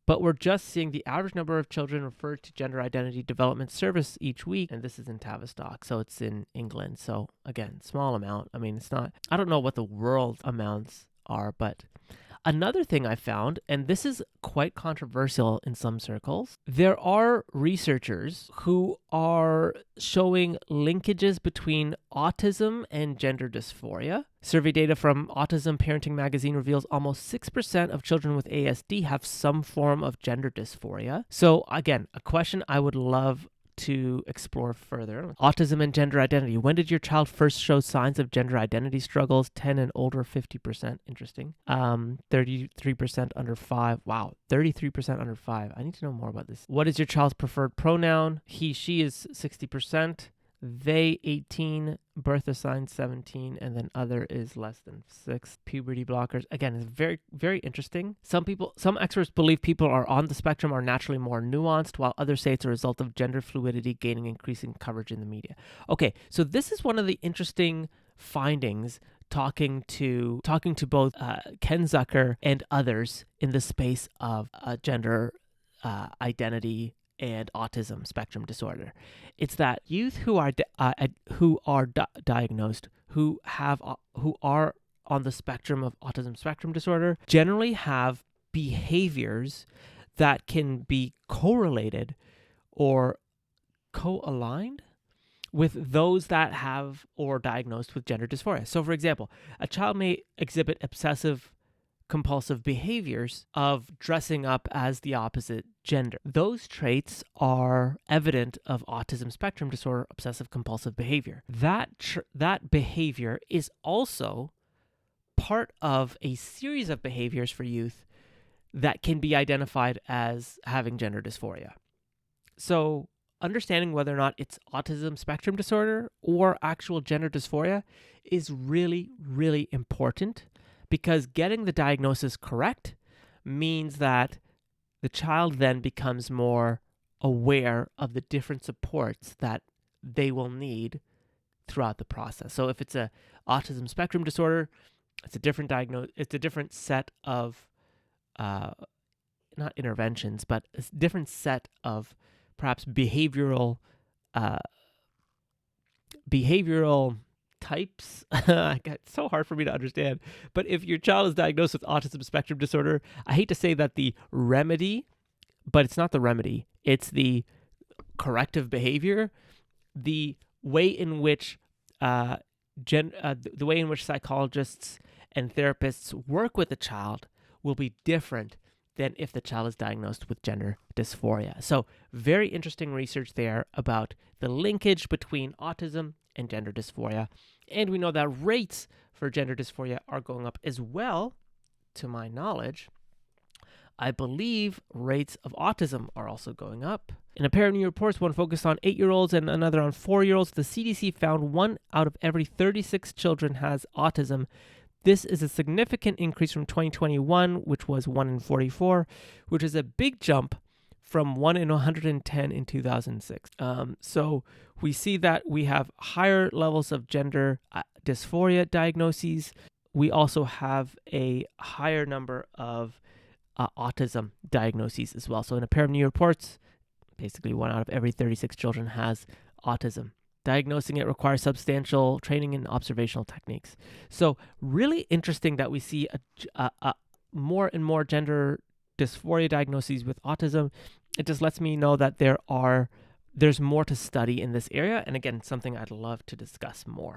but we're just seeing the average number of children referred to gender identity development service each week, and this is in Tavistock, so it's in England. So again, small amount. I mean, it's not, I don't know what the world amounts are, but another thing I found, and this is quite controversial in some circles, there are researchers who are showing linkages between autism and gender dysphoria. Survey data from Autism Parenting Magazine reveals almost 6% of children with ASD have some form of gender dysphoria. So again, a question I would love to explore further. Autism and gender identity. When did your child first show signs of gender identity struggles? 10 and older, 50%. Interesting. 33% under 5. Wow, 33% under 5. I need to know more about this. What is your child's preferred pronoun? He, she is 60%. They 18, birth assigned 17, and then other is less than 6. Puberty blockers. Again, it's very, very interesting. Some experts believe people are on the spectrum are naturally more nuanced, while others say it's a result of gender fluidity gaining increasing coverage in the media. Okay, so this is one of the interesting findings talking to both Ken Zucker and others in the space of gender identity and autism spectrum disorder. It's that youth who are diagnosed, who are on the spectrum of autism spectrum disorder, generally have behaviors that can be correlated or co-aligned with those that have or diagnosed with gender dysphoria. So, for example, a child may exhibit obsessive compulsive behaviors of dressing up as the opposite gender. Those traits are evident of autism spectrum disorder, obsessive compulsive behavior. That behavior is also part of a series of behaviors for youth that can be identified as having gender dysphoria. So understanding whether or not it's autism spectrum disorder or actual gender dysphoria is really, really important, because getting the diagnosis correct means that the child then becomes more aware of the different supports that they will need throughout the process. So if it's a autism spectrum disorder, it's a different it's a different set of not interventions, but a different set of perhaps behavioral types. It's so hard for me to understand. But if your child is diagnosed with autism spectrum disorder, I hate to say that the remedy, but it's not the remedy, it's the corrective behavior, the way in which the way in which psychologists and therapists work with the child will be different than if the child is diagnosed with gender dysphoria. So very interesting research there about the linkage between autism and gender dysphoria. And we know that rates for gender dysphoria are going up as well, to my knowledge. I believe rates of autism are also going up. In a pair of new reports, one focused on 8-year-olds and another on 4-year-olds, the CDC found 1 out of every 36 children has autism. This is a significant increase from 2021, which was 1 in 44, which is a big jump from 1 in 110 in 2006. So we see that we have higher levels of gender dysphoria diagnoses. We also have a higher number of autism diagnoses as well. So in a pair of new reports, basically 1 out of every 36 children has autism. Diagnosing it requires substantial training and observational techniques. So really interesting that we see more and more gender dysphoria diagnoses with autism. It just lets me know that there's more to study in this area. And again, something I'd love to discuss more.